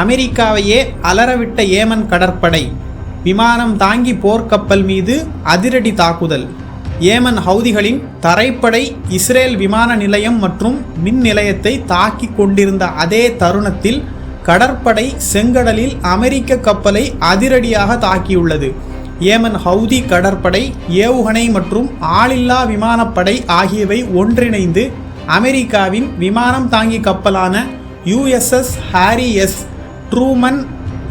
அமெரிக்காவையே அலறவிட்ட Yemen கடற்படை விமானம் தாங்கி போர்க்கப்பல் மீது அதிரடி தாக்குதல். ஏமன் ஹவுதிகளின் தரைப்படை இஸ்ரேல் விமான நிலையம் மற்றும் மின் நிலையத்தை தாக்கி கொண்டிருந்த அதே தருணத்தில் கடற்படை செங்கடலில் அமெரிக்க கப்பலை அதிரடியாக தாக்கியுள்ளது. ஏமன் ஹவுதி கடற்படை, ஏவுகணை மற்றும் ஆளில்லா விமானப்படை ஆகியவை ஒன்றிணைந்து அமெரிக்காவின் விமானம் தாங்கி கப்பலான USS ஹாரி எஸ் ட்ரூமன்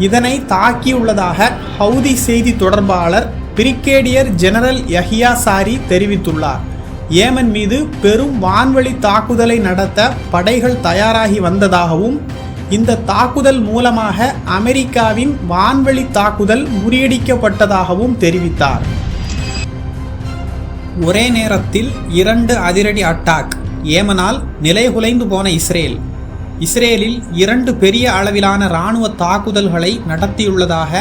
இதனை தாக்கியுள்ளதாக ஹவுதி செய்தி தொடர்பாளர் பிரிகேடியர் ஜெனரல் யஹியா சாரி தெரிவித்துள்ளார். ஏமன் மீது பெரும் வான்வழி தாக்குதலை நடத்த படைகள் தயாராகி வந்ததாகவும் இந்த தாக்குதல் மூலமாக அமெரிக்காவின் வான்வழி தாக்குதல் முறியடிக்கப்பட்டதாகவும் தெரிவித்தார். ஒரே நேரத்தில் 2 அதிரடி அட்டாக். ஏமனால் நிலைகுலைந்து போன இஸ்ரேலில் 2 பெரிய அளவிலான இராணுவ தாக்குதல்களை நடத்தியுள்ளதாக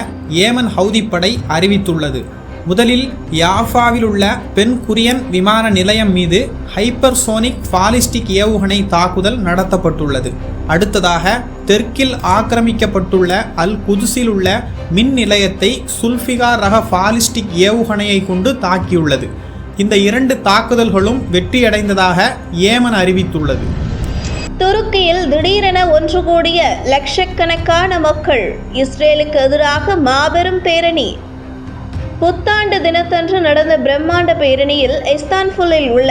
ஏமன் ஹவுதி படை அறிவித்துள்ளது. முதலில் யாஃபாவில் உள்ள பென் குரியன் விமான நிலையம் மீது ஹைப்பர்சோனிக் பாலிஸ்டிக் ஏவுகணை தாக்குதல் நடத்தப்பட்டுள்ளது. அடுத்ததாக தெற்கில் ஆக்கிரமிக்கப்பட்டுள்ள அல் குதுஸில் உள்ள மின் நிலையத்தை சுல்ஃபிகார் ரக பாலிஸ்டிக் ஏவுகணையை கொண்டு தாக்கியுள்ளது. இந்த 2 தாக்குதல்களும் வெற்றியடைந்ததாக ஏமன் அறிவித்துள்ளது. துருக்கியில் திடீரென ஒன்று கூடிய லட்சக்கணக்கான மக்கள். இஸ்ரேலுக்கு எதிராக மாபெரும் பேரணி. புத்தாண்டு தினத்தன்று நடந்த பிரம்மாண்ட பேரணியில் இஸ்தான்புல்லில் உள்ள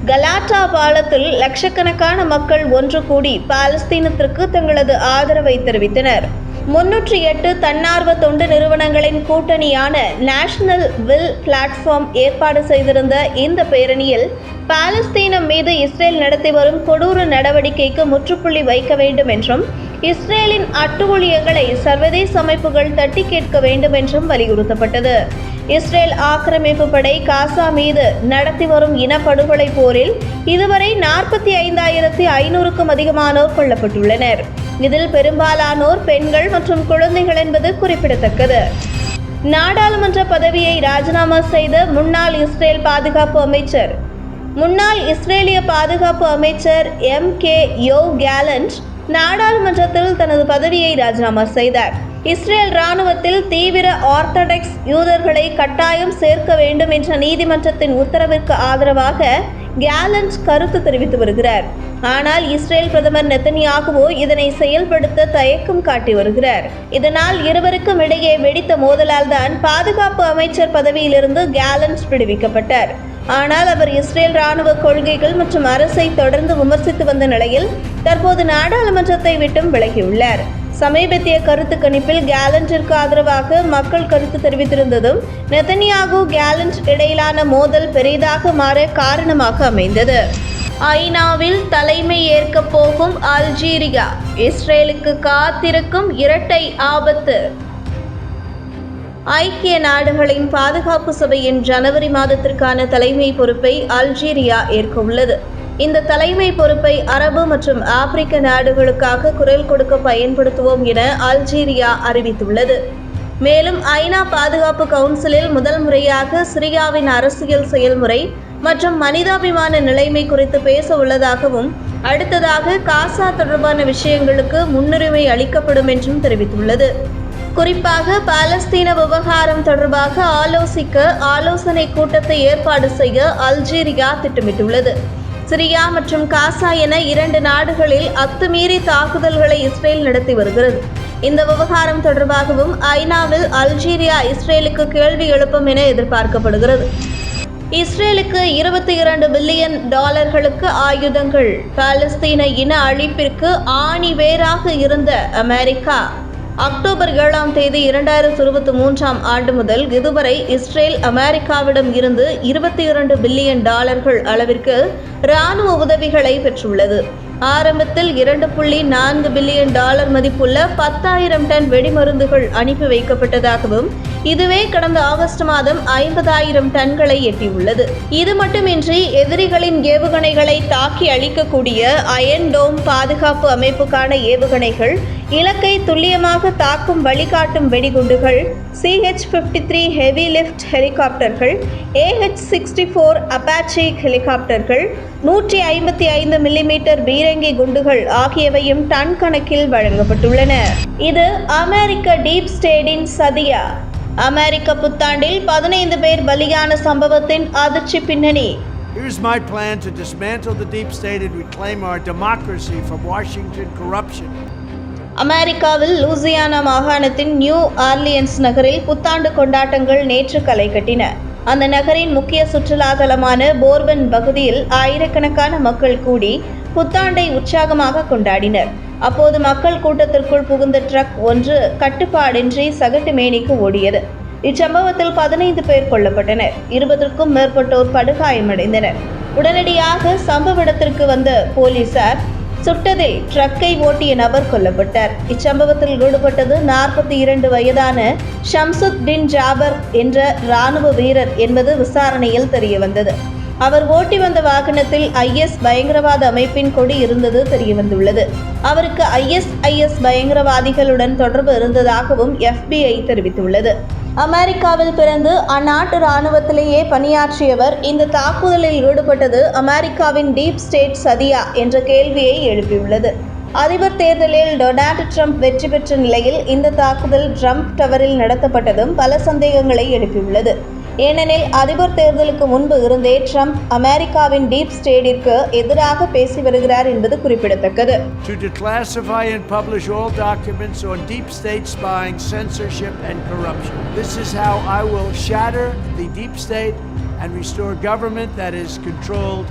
கலாட்டா பாலத்தில் லட்சக்கணக்கான மக்கள் ஒன்று கூடி பாலஸ்தீனத்திற்கு தங்களது ஆதரவை தெரிவித்தனர். 308 தன்னார்வ தொண்டு நிறுவனங்களின் கூட்டணியான நேஷனல் வில் பிளாட்ஃபார்ம் ஏற்பாடு செய்திருந்த இந்த பேரணியில் பாலஸ்தீனம் மீது இஸ்ரேல் நடத்தி வரும் கொடூர நடவடிக்கைக்கு முற்றுப்புள்ளி வைக்க வேண்டும் என்றும் இஸ்ரேலின் அட்டூழியங்களை சர்வதேச அமைப்புகள் தட்டி கேட்க வேண்டும் என்றும் வலியுறுத்தப்பட்டது. இஸ்ரேல் ஆக்கிரமிப்பு படை காசா மீது நடத்தி வரும் இனப்படுகொலை போரில் இதுவரை 45,500க்கும் அதிகமானோர் கொல்லப்பட்டுள்ளனர். இதில் பெரும்பாலானோர் பெண்கள் மற்றும் குழந்தைகள் என்பது குறிப்பிடத்தக்கது. நாடாளுமன்ற பதவியை ராஜினாமா செய்த முன்னாள் இஸ்ரேலிய பாதுகாப்பு அமைச்சர் MK யோவ் கேலண்ட் நாடாளுமன்றத்தில் தனது பதவியை ராஜினாமா செய்தார். இஸ்ரேல் இராணுவத்தில் தீவிர ஆர்த்தடாக்ஸ் யூதர்களை கட்டாயம் சேர்க்க வேண்டும் என்ற நீதிமன்றத்தின் உத்தரவிற்கு ஆதரவாக கேலண்ட் கருத்து தெரிவித்து வருகிறார். ஆனால் இஸ்ரேல் பிரதமர் நெத்தன்யாகுவோ இதனை செயல்படுத்த தயக்கம் காட்டி வருகிறார். இதனால் இருவருக்கும் இடையே வெடித்த மோதலால் தான் பாதுகாப்பு அமைச்சர் பதவியிலிருந்து கேலண்ட் விடுவிக்கப்பட்டார். ஆனால் அவர் இஸ்ரேல் இராணுவ கொள்கைகள் மற்றும் அரசை தொடர்ந்து விமர்சித்து வந்த நிலையில் தற்போது நாடாளுமன்றத்தை விட்டும் விலகியுள்ளார். சமீபத்திய கருத்து கணிப்பில் கேலண்டிற்கு ஆதரவாக மக்கள் கருத்து தெரிவித்திருந்ததும் நெத்தன்யாகு கேலண்ட் இடையிலான மோதல் பெரிதாக மாற காரணமாக அமைந்தது. ஐநாவில் தலைமை ஏற்க போகும் அல்ஜீரியா. இஸ்ரேலுக்கு காத்திருக்கும் இரட்டை ஆபத்து. ஐக்கிய நாடுகளின் பாதுகாப்பு சபையின் ஜனவரி மாதத்திற்கான தலைமை பொறுப்பை அல்ஜீரியா ஏற்க உள்ளது. இந்த தலைமை பொறுப்பை அரபு மற்றும் ஆப்பிரிக்க நாடுகளுக்காக குரல் கொடுக்க பயன்படுத்துவோம் என அல்ஜீரியா அறிவித்துள்ளது. மேலும் ஐநா பாதுகாப்பு கவுன்சிலில் முதல் முறையாக சிரியாவின் அரசியல் செயல்முறை மற்றும் மனிதாபிமான நிலைமை குறித்து பேச உள்ளதாகவும் அடுத்ததாக காசா தொடர்பான விஷயங்களுக்கு முன்னுரிமை அளிக்கப்படும் என்றும் தெரிவித்துள்ளது. குறிப்பாக பாலஸ்தீன விவகாரம் தொடர்பாக ஆலோசிக்க ஆலோசனை கூட்டத்தை ஏற்பாடு செய்ய அல்ஜீரியா திட்டமிட்டுள்ளது. சிரியா மற்றும் காசா என 2 நாடுகளில் அத்துமீறி தாக்குதல்களை இஸ்ரேல் நடத்தி வருகிறது. இந்த விவகாரம் தொடர்பாகவும் ஐநாவில் அல்ஜீரியா இஸ்ரேலுக்கு கேள்வி எழுப்பும் என எதிர்பார்க்கப்படுகிறது. இஸ்ரேலுக்கு $22 பில்லியன் ஆயுதங்கள். பாலஸ்தீன இன அழிப்பிற்கு ஆணி வேராக இருந்த அமெரிக்கா அக்டோபர் 7ஆம் தேதி 2023ஆம் ஆண்டு முதல் இதுவரை இஸ்ரேல் அமெரிக்காவிடம் இருந்து $22 பில்லியன் அளவிற்கு இராணுவ உதவிகளை பெற்றுள்ளது. ஆரம்பத்தில் $2.4 பில்லியன் மதிப்புள்ள 10,000 டன் வெடிமருந்துகள் அனுப்பி வைக்கப்பட்டதாகவும் இதுவே கடந்த ஆகஸ்ட் மாதம் 50,000 டன்களை எட்டியுள்ளது. இது மட்டுமின்றி எதிரிகளின் ஏவுகணைகளை தாக்கி அழிக்கக்கூடிய அயன் டோம் பாதுகாப்பு அமைப்புக்கான ஏவுகணைகள் இலக்கை துல்லியமாக தாக்கும் வழிகாட்டும் வெடிகுண்டுகள், CH-53 ஹெவி லிஃப்ட் ஹெலிகாப்டர்கள், AH-64 அப்பாச்சி ஹெலிகாப்டர்கள், 155 மில்லிமீட்டர் பீரங்கி குண்டுகள் ஆகியவையும் டன் கணக்கில் வழங்கப்பட்டுள்ளன. இது அமெரிக்க டீப் ஸ்டேட்டின் சதியா? அமெரிக்க புத்தாண்டில் 15 பேர் பலியான சம்பவத்தின் அதிர்ச்சி பின்னணி. Here's my plan to dismantle the deep state and reclaim our democracy from Washington corruption. அமெரிக்காவில் லூசியானா மாகாணத்தின் நியூ ஆர்லியன்ஸ் நகரில் புத்தாண்டு கொண்டாட்டங்கள் நேற்று களை கட்டின. அந்த நகரின் முக்கிய சுற்றுலா தலமான போர்பன் பகுதியில் ஆயிரக்கணக்கான மக்கள் கூடி புத்தாண்டை உற்சாகமாக கொண்டாடினர். அப்போது மக்கள் கூட்டத்திற்குள் புகுந்த ட்ரக் ஒன்று கட்டுப்பாடின்றி சகட்டு மேனிக்கு ஓடியது. இச்சம்பவத்தில் 15 பேர் கொல்லப்பட்டனர். 20க்கும் மேற்பட்டோர் படுகாயமடைந்தனர். உடனடியாக சம்பவ இடத்திற்கு வந்த போலீசார் சுட்டதில் ட்ரக்கை ஓட்டிய நபர் கொல்லப்பட்டார். இச்சம்பவத்தில் ஈடுபட்டது 42 வயதான ஷம்சுத்தின் ஜாபர் என்ற இராணுவ வீரர் என்பது விசாரணையில் தெரியவந்தது. அவர் ஓட்டி வந்த வாகனத்தில் IS பயங்கரவாத அமைப்பின் கொடி இருந்தது தெரியவந்துள்ளது. அவருக்கு ISIS பயங்கரவாதிகளுடன் தொடர்பு இருந்ததாகவும் FBI தெரிவித்துள்ளது. அமெரிக்காவில் பிறந்து அந்நாட்டு இராணுவத்திலேயே பணியாற்றியவர் இந்த தாக்குதலில் ஈடுபட்டது அமெரிக்காவின் டீப் ஸ்டேட் சதியா என்ற கேள்வியை எழுப்பியுள்ளது. அதிபர் தேர்தலில் டொனால்டு ட்ரம்ப் வெற்றி பெற்ற நிலையில் இந்த தாக்குதல் ட்ரம்ப் டவரில் நடத்தப்பட்டதும் பல சந்தேகங்களை எழுப்பியுள்ளது. ஏனெனில் அதிபர் தேர்தலுக்கு முன்பு இருந்தே ட்ரம்ப் அமெரிக்காவின் டீப் ஸ்டேட்டிற்கு எதிராக பேசி வருகிறார் என்பது குறிப்பிடத்தக்கது. To declassify and publish all documents on deep state spying, censorship and corruption. This is how I will shatter the deep state and restore government that is controlled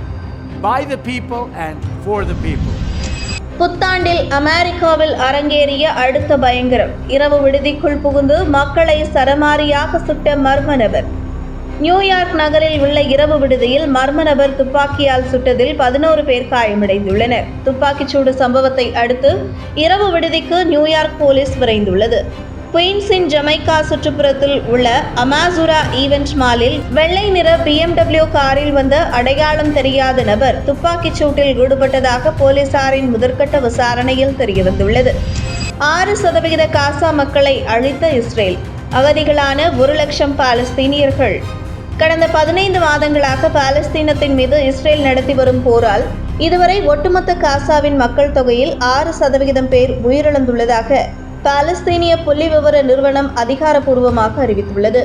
by the people and for the people. புத்தாண்டில் அமெரிக்காவில் அரங்கேறிய அடுத்த பயங்கரம். இரவு விடுதிக்குள் புகுந்து மக்களை சரமாரியாக சுட்ட மர்ம நபர். நியூயார்க் நகரில் உள்ள இரவு விடுதியில் மர்ம நபர் துப்பாக்கியால் சுட்டதில் 11 பேர் காயமடைந்துள்ளனர். துப்பாக்கிச்சூடு சம்பவத்தை அடுத்து இரவு விடுதிக்கு நியூயார்க் போலீஸ் விரைந்துள்ளது. குயின்ஸின் ஜமைக்கா சுற்றுப்புறத்தில் உள்ள அமாசுரா ஈவென்ட் மாலில் வெள்ளை நிற BMW காரில் வந்த அடையாளம் தெரியாத நபர் துப்பாக்கிச் சூட்டில் ஈடுபட்டதாக போலீசாரின் முதற்கட்ட விசாரணையில் தெரியவந்துள்ளது. 6% காசா மக்களை அழித்த இஸ்ரேல். அகதிகளான 1 லட்சம் பாலஸ்தீனியர்கள். கடந்த 15 மாதங்களாக பாலஸ்தீனத்தின் மீது இஸ்ரேல் நடத்தி வரும் போரால் இதுவரை ஒட்டுமொத்த காசாவின் மக்கள் தொகையில் 6% பேர் உயிரிழந்துள்ளதாக பாலஸ்தீனிய புள்ளிவிவர நிறுவனம் அதிகாரப்பூர்வமாக அறிவித்துள்ளது.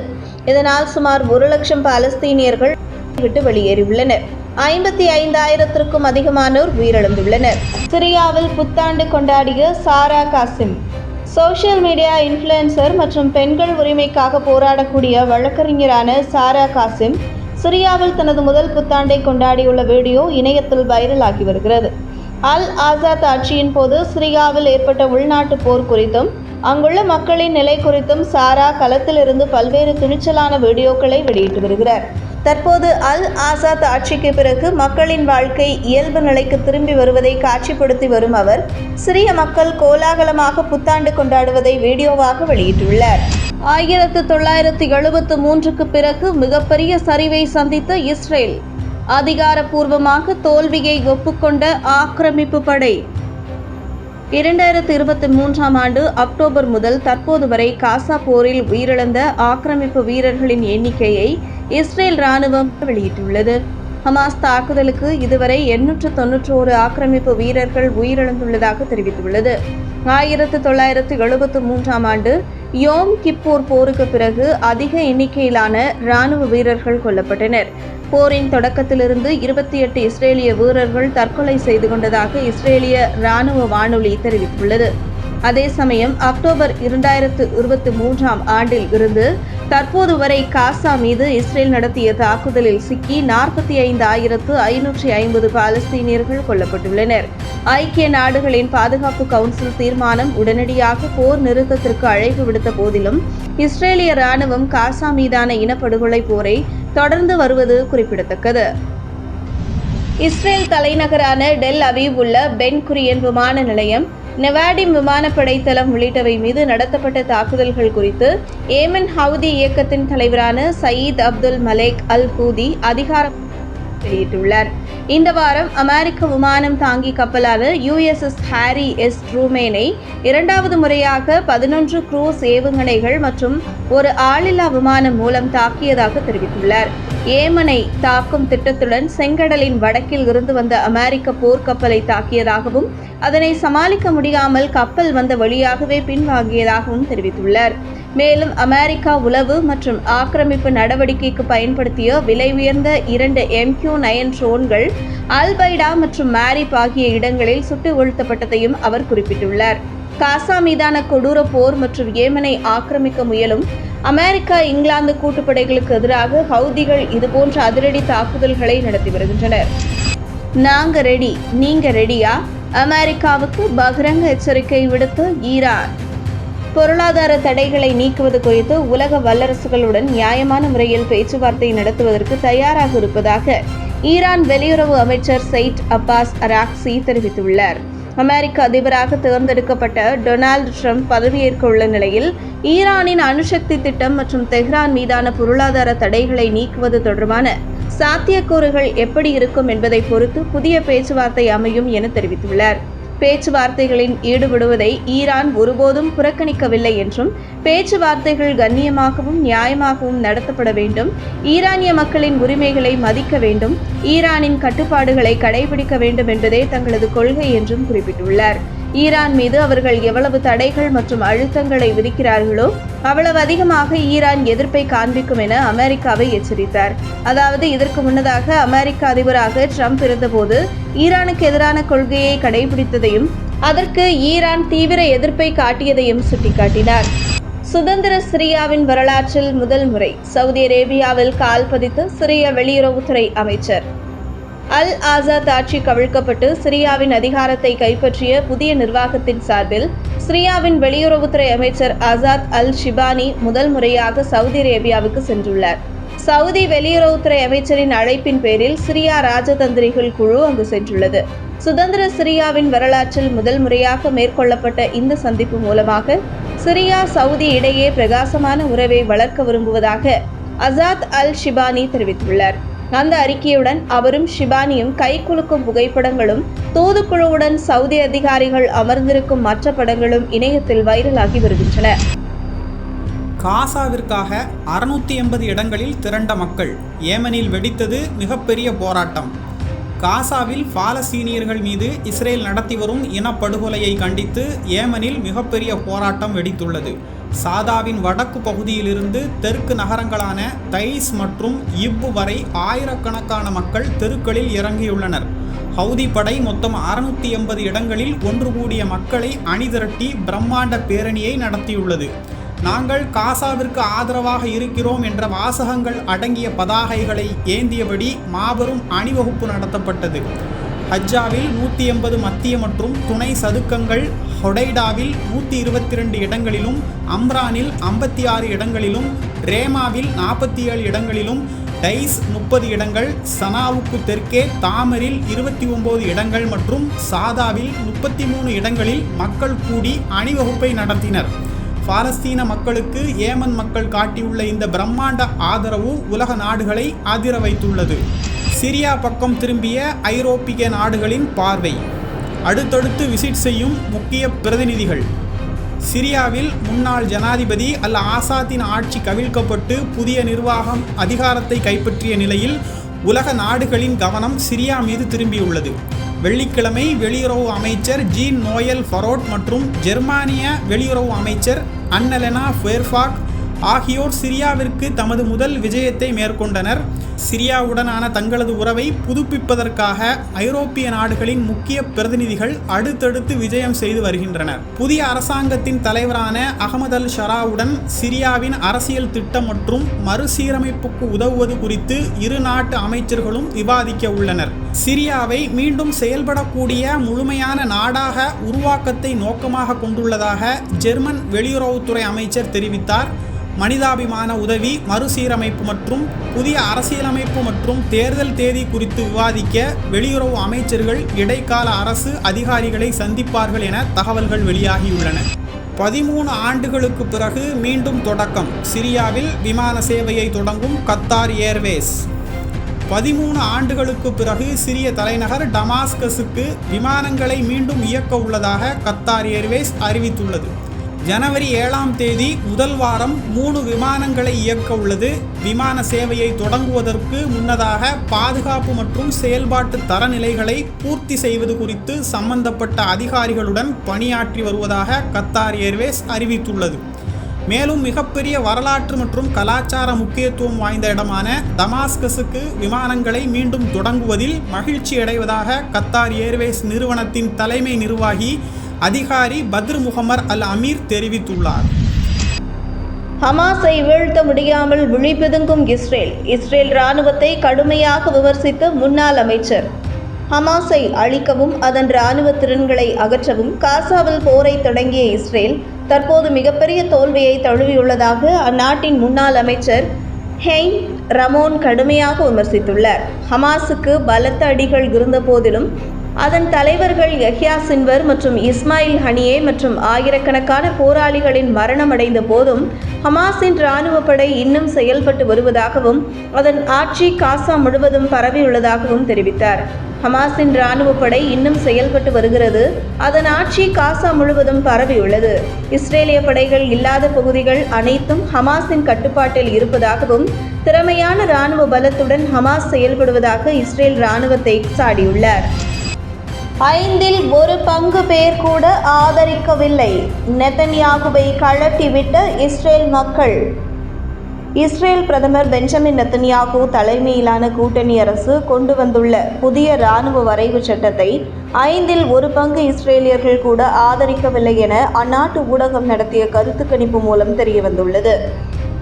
இதனால் சுமார் 1 லட்சம் பாலஸ்தீனியர்கள் விட்டு வெளியேறியுள்ளனர். 55,000க்கும் அதிகமானோர் உயிரிழந்துள்ளனர். சிரியாவில் புத்தாண்டு கொண்டாடிய சாரா காசிம். சோஷியல் மீடியா இன்ஃப்ளூயன்சர் மற்றும் பெண்கள் உரிமைக்காக போராடக்கூடிய வழக்கறிஞரான சாரா காசிம் சிரியாவில் தனது முதல் புத்தாண்டை கொண்டாடியுள்ள வீடியோ இணையத்தில் வைரலாகி வருகிறது. அல் ஆசாத் ஆட்சியின் போது சிரியாவில் ஏற்பட்ட உள்நாட்டு போர் குறித்தும் அங்குள்ள மக்களின் நிலை குறித்தும் சாரா களத்திலிருந்து பல்வேறு துணிச்சலான வீடியோக்களை வெளியிட்டு வருகிறார். தற்போது அல் ஆசாத் ஆட்சிக்கு பிறகு மக்களின் வாழ்க்கை இயல்பு நிலைக்கு திரும்பி வருவதை காட்சிப்படுத்தி வரும் அவர் சிரிய மக்கள் கோலாகலமாக புத்தாண்டு கொண்டாடுவதை வீடியோவாக வெளியிட்டுள்ளார். 1973க்கு பிறகு மிகப்பெரிய சரிவை சந்தித்த இஸ்ரேல். அதிகாரப்பூர்வமாக தோல்வியை ஒப்புக்கொண்ட ஆக்கிரமிப்பு படை. 2023ஆம் ஆண்டு அக்டோபர் முதல் தற்போது வரை காசா போரில் உயிரிழந்த ஆக்கிரமிப்பு வீரர்களின் எண்ணிக்கையை இஸ்ரேல் இராணுவம் வெளியிட்டுள்ளது. ஹமாஸ் தாக்குதலுக்கு இதுவரை 891 ஆக்கிரமிப்பு வீரர்கள் உயிரிழந்துள்ளதாக தெரிவித்துள்ளது. 1973ஆம் ஆண்டு யோம் கிப்பூர் போருக்கு பிறகு அதிக எண்ணிக்கையிலான இராணுவ வீரர்கள் கொல்லப்பட்டனர். போரின் தொடக்கத்திலிருந்து 28 இஸ்ரேலிய வீரர்கள் தற்கொலை செய்து கொண்டதாக இஸ்ரேலிய இராணுவ வானொலி தெரிவித்துள்ளது. அதே சமயம் அக்டோபர் 2023ஆம் ஆண்டில் இருந்து தற்போது வரை காசா மீது இஸ்ரேல் நடத்திய தாக்குதலில் சிக்கி 45,550 பாலஸ்தீனியர்கள் கொல்லப்பட்டுள்ளனர். ஐக்கிய நாடுகளின் பாதுகாப்பு கவுன்சில் தீர்மானம் உடனடியாக போர் நிறுத்தத்திற்கு அழைப்பு விடுத்த போதிலும் இஸ்ரேலிய இராணுவம் காசா மீதான இனப்படுகொலை போரை தொடர்ந்து வருவது குறிப்பிடத்தக்கது. இஸ்ரேல் தலைநகரான டெல் அவீவ் உள்ள பென் குரியன் விமான நிலையம், நெவாடிம் விமானப்படை தளம் உள்ளிட்டவை மீது நடத்தப்பட்ட தாக்குதல்கள் குறித்து ஏமன் ஹவுதி இயக்கத்தின் தலைவரான சயீத் அப்துல் மலேக் அல் ஹூதி அதிகாரம் வெளியிட்டுள்ளார். இந்த வாரம் அமெரிக்க விமானம் தாங்கி கப்பலான USS ஹாரி எஸ் ட்ரூமேனை இரண்டாவது முறையாக 11 குரூஸ் ஏவுகணைகள் மற்றும் ஒரு ஆளில்லா விமானம் மூலம் தாக்கியதாக தெரிவித்துள்ளார். ஏமனை தாக்கும் திட்டத்துடன் செங்கடலின் வடக்கில் இருந்து வந்த அமெரிக்க போர்க்கப்பலை தாக்கியதாகவும் அதனை சமாளிக்க முடியாமல் கப்பல் வந்த வழியாகவே பின்வாங்கியதாகவும் தெரிவித்துள்ளார். மேலும் அமெரிக்கா உளவு மற்றும் ஆக்கிரமிப்பு நடவடிக்கைக்கு பயன்படுத்திய விலை உயர்ந்த 2 MQ-9 ட்ரோன்கள் அல்பைடா மற்றும் மாரிப் ஆகிய இடங்களில் சுட்டு வீழ்த்தப்பட்டதையும் அவர் குறிப்பிட்டுள்ளார். காசா மீதான கொடூர போர் மற்றும் ஏமனை ஆக்கிரமிக்க முயலும் அமெரிக்கா இங்கிலாந்து கூட்டுப்படைகளுக்கு எதிராக ஹவுதிகள் இதுபோன்ற அதிரடி தாக்குதல்களை நடத்தி வருகின்றனர். நாங்க ரெடி, நீங்க ரெடியா? அமெரிக்காவுக்கு பகிரங்க எச்சரிக்கை விடுத்த ஈரான். பொருளாதார தடைகளை நீக்குவது குறித்து உலக வல்லரசுகளுடன் நியாயமான முறையில் பேச்சுவார்த்தை நடத்துவதற்கு தயாராக இருப்பதாக ஈரான் வெளியுறவு அமைச்சர் சைட் அப்பாஸ் அராக்சி தெரிவித்துள்ளார். அமெரிக்க அதிபராக தேர்ந்தெடுக்கப்பட்ட டொனால்டு ட்ரம்ப் பதவியேற்க உள்ள நிலையில் ஈரானின் அணுசக்தி திட்டம் மற்றும் தெஹ்ரான் மீதான பொருளாதார தடைகளை நீக்குவது தொடர்பான சாத்தியக்கூறுகள் எப்படி இருக்கும் என்பதை பொறுத்து புதிய பேச்சுவார்த்தை அமையும் என தெரிவித்துள்ளார். பேச்சுவார்த்தைகளில் ஈடுபடுவதை ஈரான் ஒருபோதும் புறக்கணிக்கவில்லை என்றும் பேச்சுவார்த்தைகள் கண்ணியமாகவும் நியாயமாகவும் நடத்தப்பட வேண்டும், ஈரானிய மக்களின் உரிமைகளை மதிக்க வேண்டும், ஈரானின் கட்டுப்பாடுகளை கடைபிடிக்க வேண்டும் என்பதே தங்களது கொள்கை என்றும் குறிப்பிட்டுள்ளார். ஈரான் மீது அவர்கள் எவ்வளவு தடைகள் மற்றும் அழுத்தங்களை விதிக்கிறார்களோ அவ்வளவு அதிகமாக ஈரான் எதிர்ப்பை காண்பிக்கும் என அமெரிக்காவை எச்சரித்தார். அதாவது இதற்கு முன்னதாக அமெரிக்க அதிபராக ட்ரம்ப் இருந்தபோது ஈரானுக்கு எதிரான கொள்கையை கடைபிடித்ததையும் அதற்கு ஈரான் தீவிர எதிர்ப்பை காட்டியதையும் சுட்டிக்காட்டினார். சுதந்திர சிரியாவின் வரலாற்றில் முதல் முறை சவுதி அரேபியாவில் கால் பதித்த சிரிய வெளியுறவுத்துறை அமைச்சர். அல் ஆசாத் ஆட்சி கவிழ்க்கப்பட்டு சிரியாவின் அதிகாரத்தை கைப்பற்றிய புதிய நிர்வாகத்தின் சார்பில் சிரியாவின் வெளியுறவுத்துறை அமைச்சர் ஆசாத் அல் ஷிபானி முதல் முறையாக சவுதி அரேபியாவுக்கு சென்றுள்ளார். சவுதி வெளியுறவுத்துறை அமைச்சரின் அழைப்பின் பேரில் சிரியா ராஜதந்திரிகள் குழு அங்கு சென்றுள்ளது. சுதந்திர சிரியாவின் வரலாற்றில் முதல் முறையாக மேற்கொள்ளப்பட்ட இந்த சந்திப்பு மூலமாக சிரியா சவுதி இடையே பிரகாசமான உறவை வளர்க்க விரும்புவதாக ஆசாத் அல் ஷிபானி தெரிவித்துள்ளார். அந்த அறிக்கையுடன் அவரும் ஷிபானியும் கைகுலுக்கும் புகைப்படங்களும் தூதுக்குழுவுடன் சவுதி அதிகாரிகள் அமர்ந்திருக்கும் மற்ற படங்களும் இணையத்தில் வைரலாகி வருகின்றன. காசாவிற்காக 680 இடங்களில் திரண்ட மக்கள். ஏமனில் வெடித்தது மிகப்பெரிய போராட்டம். காசாவில் பாலஸ்தீனியர்கள் மீது இஸ்ரேல் நடத்தி வரும் இனப்படுகொலையை கண்டித்து ஏமனில் மிகப்பெரிய போராட்டம் வெடித்துள்ளது. சாதாவின் வடக்கு பகுதியிலிருந்து தெற்கு நகரங்களான தைஸ் மற்றும் இப்பு வரை ஆயிரக்கணக்கான மக்கள் தெருக்களில் இறங்கியுள்ளனர். ஹவுதி படை மொத்தம் 680 இடங்களில் ஒன்று கூடிய மக்களை அணிதிரட்டி பிரம்மாண்ட பேரணியை நடத்தியுள்ளது. நாங்கள் காசாவிற்கு ஆதரவாக இருக்கிறோம் என்ற வாசகங்கள் அடங்கிய பதாகைகளை ஏந்தியபடி மாபெரும் அணிவகுப்பு நடத்தப்பட்டது. ஹஜ்ஜாவில் 180 மத்திய மற்றும் துணை சதுக்கங்கள், ஹொடைடாவில் 122 இடங்களிலும், அம்ரானில் 56 இடங்களிலும், ரேமாவில் 47 இடங்களிலும், டைஸ் 30 இடங்கள், சனாவுக்கு தெற்கே தாமரில் 29 இடங்கள் மற்றும் சாதாவில் 33 இடங்களில் மக்கள் கூடி அணிவகுப்பை நடத்தினர். பாலஸ்தீன மக்களுக்கு ஏமன் மக்கள் காட்டியுள்ள இந்த பிரம்மாண்ட ஆதரவு உலக நாடுகளை அதிர வைத்துள்ளது. சிரியா பக்கம் திரும்பிய ஐரோப்பிய நாடுகளின் பார்வை. அடுத்தடுத்து விசிட் செய்யும் முக்கிய பிரதிநிதிகள். சிரியாவில் முன்னாள் ஜனாதிபதி அல் ஆசாத்தின் ஆட்சி கவிழ்க்கப்பட்டு புதிய நிர்வாகம் அதிகாரத்தை கைப்பற்றிய நிலையில் உலக நாடுகளின் கவனம் சிரியா மீது திரும்பியுள்ளது. வெள்ளிக்கிழமை வெளியுறவு அமைச்சர் ஜீன் நோயல் ஃபரோட் மற்றும் ஜெர்மானிய வெளியுறவு அமைச்சர் அன்னலெனா ஃபேர்ஃபாக் ஆகியோர் சிரியாவிற்கு தமது முதல் விஜயத்தை மேற்கொண்டனர். சிரியாவுடனான தங்களது உறவை புதுப்பிப்பதற்காக ஐரோப்பிய நாடுகளின் முக்கிய பிரதிநிதிகள் அடுத்தடுத்து விஜயம் செய்து வருகின்றனர். புதிய அரசாங்கத்தின் தலைவரான அகமது அல் ஷராவுடன் சிரியாவின் அரசியல் திட்டம் மற்றும் மறுசீரமைப்புக்கு உதவுவது குறித்து இரு நாட்டு அமைச்சர்களும் விவாதிக்க உள்ளனர். சிரியாவை மீண்டும் செயல்படக்கூடிய முழுமையான நாடாக உருவாக்கத்தை நோக்கமாக கொண்டுள்ளதாக ஜெர்மன் வெளியுறவுத்துறை அமைச்சர் தெரிவித்தார். மனிதாபிமான உதவி, மறுசீரமைப்பு மற்றும் புதிய அரசியலமைப்பு மற்றும் தேர்தல் தேதி குறித்து விவாதிக்க வெளியுறவு அமைச்சர்கள் இடைக்கால அரசு அதிகாரிகளை சந்திப்பார்கள் என தகவல்கள் வெளியாகியுள்ளன. 13 ஆண்டுகளுக்கு பிறகு மீண்டும் தொடக்கம். சிரியாவில் விமான சேவையை தொடங்கும் கத்தார் ஏர்வேஸ். 13 ஆண்டுகளுக்கு பிறகு சிரிய தலைநகர் டமாஸ்கஸுக்கு விமானங்களை மீண்டும் இயக்க உள்ளதாக கத்தார் ஏர்வேஸ் அறிவித்துள்ளது. ஜனவரி 7ஆம் தேதி முதல் வாரம் 3 விமானங்களை இயக்க உள்ளது. விமான சேவையை தொடங்குவதற்கு முன்னதாக பாதுகாப்பு மற்றும் செயல்பாட்டு தரநிலைகளை பூர்த்தி செய்வது குறித்து சம்பந்தப்பட்ட அதிகாரிகளுடன் பணியாற்றி வருவதாக கத்தார் ஏர்வேஸ் அறிவித்துள்ளது. மேலும் மிகப்பெரிய வரலாற்று மற்றும் கலாச்சார முக்கியத்துவம் வாய்ந்த இடமான டமாஸ்கஸுக்கு விமானங்களை மீண்டும் தொடங்குவதில் மகிழ்ச்சி அடைவதாக கத்தார் ஏர்வேஸ் நிறுவனத்தின் தலைமை நிர்வாகி அதிகாரி பத்ர் முகமர் அல் அமீர் தெரிவித்துள்ளார். ஹமாஸை வீழ்த்த முடியாமல் விழிபிதுங்கும் இஸ்ரேல் இராணுவத்தை கடுமையாக விமர்சித்த முன்னாள் அமைச்சர். ஹமாஸை அழிக்கவும் அதன் இராணுவ திறன்களை அகற்றவும் காசாவில் போரை தொடங்கிய இஸ்ரேல் தற்போது மிகப்பெரிய தோல்வியை தழுவியுள்ளதாக அந்நாட்டின் முன்னாள் அமைச்சர் ஹெய்ம் ரமோன் கடுமையாக விமர்சித்துள்ளார். ஹமாஸுக்கு பலத்த அடிகள் இருந்த போதிலும் அதன் தலைவர்கள் யஹ்யா சின்வர் மற்றும் இஸ்மாயில் ஹனியே மற்றும் ஆயிரக்கணக்கான போராளிகளின் மரணம் அடைந்த போதும் ஹமாஸின் இராணுவ படை இன்னும் செயல்பட்டு வருவதாகவும் அதன் ஆட்சி காசா முழுவதும் பரவியுள்ளதாகவும் தெரிவித்தார். ஹமாஸின் இராணுவ படை இன்னும் செயல்பட்டு வருகிறது, அதன் ஆட்சி காசா முழுவதும் பரவியுள்ளது. இஸ்ரேலிய படைகள் இல்லாத பகுதிகள் அனைத்தும் ஹமாஸின் கட்டுப்பாட்டில் இருப்பதாகவும் திறமையான இராணுவ பலத்துடன் ஹமாஸ் செயல்படுவதாக இஸ்ரேல் இராணுவத்தை சாடியுள்ளார். 1/5 பேர் கூட ஆதரிக்கவில்லை. நெத்தன்யாகுவை கழட்டிவிட்ட இஸ்ரேல் மக்கள். இஸ்ரேல் பிரதமர் பெஞ்சமின் நெத்தன்யாகு தலைமையிலான கூட்டணி அரசு கொண்டு வந்துள்ள புதிய இராணுவ வரைவு சட்டத்தை 1/5 இஸ்ரேலியர்கள் கூட ஆதரிக்கவில்லை என அந்நாட்டு ஊடகம் நடத்திய கருத்து கணிப்பு மூலம் தெரியவந்துள்ளது.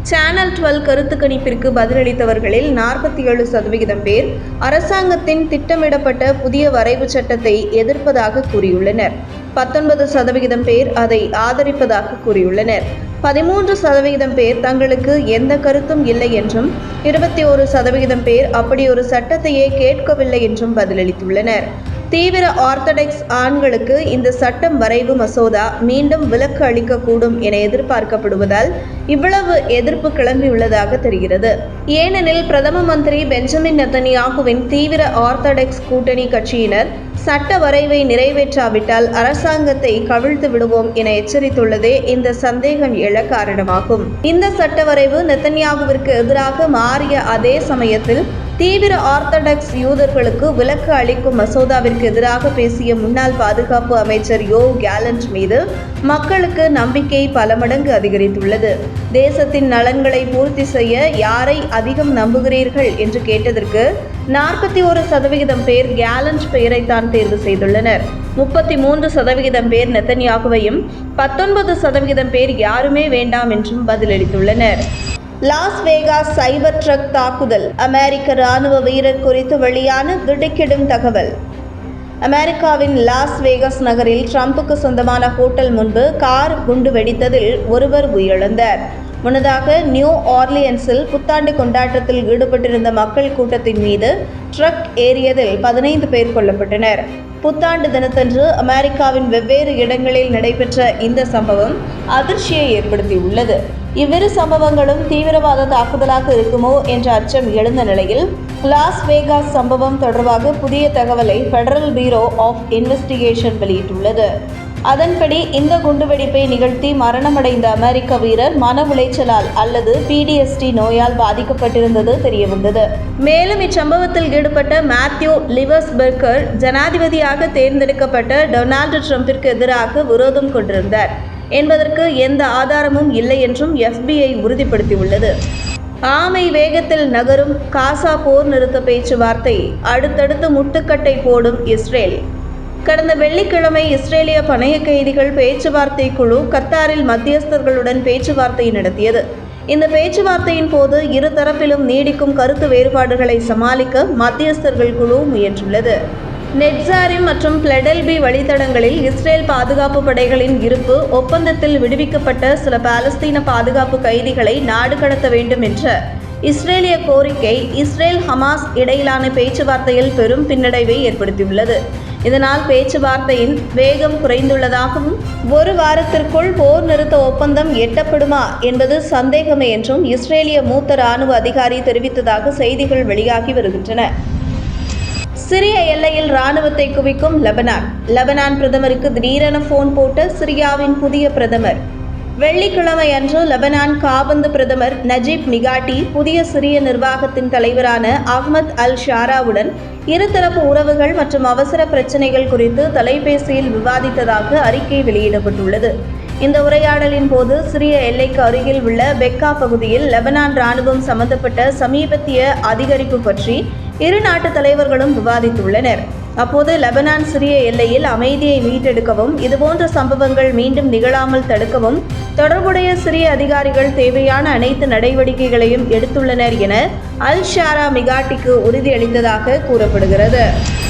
சேனல் 12 கருத்து கணிப்பிற்கு பதிலளித்தவர்களில் 47% பேர் அரசாங்கத்தின் திட்டமிடப்பட்ட புதிய வரைவு சட்டத்தை எதிர்ப்பதாக கூறியுள்ளனர். 19% பேர் அதை ஆதரிப்பதாக கூறியுள்ளனர். 13% பேர் தங்களுக்கு எந்த கருத்தும் இல்லை என்றும் 21% பேர் அப்படி ஒரு சட்டத்தையே கேட்கவில்லை என்றும் பதிலளித்துள்ளனர். தீவிர ஆர்த்தடாக்ஸ் ஆண்களுக்கு இந்த சட்டம் வரைவு மசோதா மீண்டும் விலக்கு அளிக்கக்கூடும் என எதிர்பார்க்கப்படுவதால் இவ்வளவு எதிர்ப்பு கிளம்பியுள்ளதாக தெரிகிறது. ஏனெனில் பிரதம மந்திரி பெஞ்சமின் நெத்தன்யாகுவின் தீவிர ஆர்த்தடாக்ஸ் கூட்டணி கட்சியினர் சட்ட வரைவை நிறைவேற்றாவிட்டால் அரசாங்கத்தை கவிழ்த்து விடுவோம் என எச்சரித்துள்ளதே இந்த சந்தேகம் எழ காரணமாகும். இந்த சட்ட வரைவு நெத்தன்யாகுவிற்கு எதிராக மாறிய அதே சமயத்தில் தீவிர ஆர்த்தடாக்ஸ் யூதர்களுக்கு விலக்கு அளிக்கும் மசோதாவிற்கு எதிராக பேசிய முன்னாள் பாதுகாப்பு அமைச்சர் யோவ் கேலண்ட் மீது மக்களுக்கு நம்பிக்கை பல மடங்கு அதிகரித்துள்ளது. தேசத்தின் நலன்களை பூர்த்தி செய்ய யாரை அதிகம் நம்புகிறீர்கள் என்று கேட்டதற்கு 41% பேர் கேலண்ட் பெயரைத்தான் தேர்வு செய்துள்ளனர். 33% பேர் நெத்தன்யாகுவையும் 19% பேர் யாருமே வேண்டாம் என்றும் பதிலளித்துள்ளனர். லாஸ் வேகாஸ் சைபர் ட்ரக் தாக்குதல். அமெரிக்க இராணுவ வீரர் குறித்து வெளியான திடுக்கிடும் தகவல். அமெரிக்காவின் லாஸ் வேகாஸ் நகரில் ட்ரம்புக்கு சொந்தமான ஹோட்டல் முன்பு கார் குண்டு வெடித்ததில் ஒருவர் உயிரிழந்தார். முன்னதாக நியூ ஆர்லியன்ஸில் புத்தாண்டு கொண்டாட்டத்தில் ஈடுபட்டிருந்த மக்கள் கூட்டத்தின் மீது ட்ரக் ஏறியதில் 15 பேர் கொல்லப்பட்டனர். புத்தாண்டு தினத்தன்று அமெரிக்காவின் வெவ்வேறு இடங்களில் நடைபெற்ற இந்த சம்பவம் அதிர்ச்சியை ஏற்படுத்தியுள்ளது. இவ்விரு சம்பவங்களும் தீவிரவாத தாக்குதலாக இருக்குமோ என்ற அச்சம் எழுந்த நிலையில் லாஸ் வேகாஸ் சம்பவம் தொடர்பாக புதிய தகவலை ஃபெடரல் பியூரோ ஆஃப் இன்வெஸ்டிகேஷன் வெளியிட்டுள்ளது. அதன்படி இந்த குண்டுவெடிப்பை நிகழ்த்தி மரணமடைந்த அமெரிக்க வீரர் மன உளைச்சலால் அல்லது PTSD நோயால் பாதிக்கப்பட்டிருந்தது தெரியவந்தது. மேலும் இச்சம்பவத்தில் ஈடுபட்ட மேத்யூ லிவர்ஸ்பெர்கர் ஜனாதிபதியாக தேர்ந்தெடுக்கப்பட்ட டொனால்டு ட்ரம்பிற்கு எதிராக விரோதம் கொண்டிருந்தார் என்பதற்கு எந்த ஆதாரமும் இல்லை என்றும் FBI உறுதிப்படுத்தியுள்ளது. ஆமை வேகத்தில் நகரும் காசா போர் நிறுத்த பேச்சுவார்த்தை அடுத்தடுத்து முட்டுக்கட்டை போடும் இஸ்ரேல். கடந்த வெள்ளிக்கிழமை இஸ்ரேலிய பணைய கைதிகள் பேச்சுவார்த்தை குழு கத்தாரில் மத்தியஸ்தர்களுடன் பேச்சுவார்த்தை நடத்தியது. இந்த பேச்சுவார்த்தையின் போது இரு தரப்பிலும் நீடிக்கும் கருத்து வேறுபாடுகளை சமாளிக்க மத்தியஸ்தர்கள் குழு முயன்றுள்ளது. நெட்சாரிம் மற்றும் பிளடெல்பி வழித்தடங்களில் இஸ்ரேல் பாதுகாப்பு படைகளின் இருப்பு, ஒப்பந்தத்தில் விடுவிக்கப்பட்ட சில பாலஸ்தீன பாதுகாப்பு கைதிகளை நாடு கடத்த வேண்டும் என்ற இஸ்ரேலிய கோரிக்கை இஸ்ரேல் ஹமாஸ் இடையிலான பேச்சுவார்த்தையில் பெரும் பின்னடைவை ஏற்படுத்தியுள்ளது. இதனால் பேச்சுவார்த்தையின் வேகம் குறைந்துள்ளதாகவும் ஒரு வாரத்திற்குள் போர் நிறுத்த ஒப்பந்தம் எட்டப்படுமா என்பது சந்தேகமே என்றும் இஸ்ரேலிய மூத்த இராணுவ அதிகாரி தெரிவித்ததாக செய்திகள் வெளியாகி வருகின்றன. சிரிய எல்லையில் இராணுவத்தை குவிக்கும் லெபனான் பிரதமருக்கு திடீரென போன் போட்ட சிரியாவின் புதிய பிரதமர். வெள்ளிக்கிழமை அன்று லெபனான் காபந்து பிரதமர் நஜீப் மிகாட்டி புதிய சிரிய நிர்வாகத்தின் தலைவரான அஹ்மத் அல் ஷாராவுடன் இருதரப்பு உறவுகள் மற்றும் அவசர பிரச்சினைகள் குறித்து தொலைபேசியில் விவாதித்ததாக அறிக்கை வெளியிடப்பட்டுள்ளது. இந்த உரையாடலின் போது சிரிய எல்லைக்கு அருகில் உள்ள பெக்கா பகுதியில் லெபனான் இராணுவம் சம்பந்தப்பட்ட சமீபத்திய அதிகரிப்பு பற்றி இரு நாட்டு தலைவர்களும் விவாதித்துள்ளனர். அப்போது லெபனான் சிரிய எல்லையில் அமைதியை மீட்டெடுக்கவும் இதுபோன்ற சம்பவங்கள் மீண்டும் நிகழாமல் தடுக்கவும் தொடர்புடைய சிரிய அதிகாரிகள் தேவையான அனைத்து நடவடிக்கைகளையும் எடுத்துள்ளனர் என அல் ஷாரா மிகாட்டிக்கு உறுதியளித்ததாக கூறப்படுகிறது.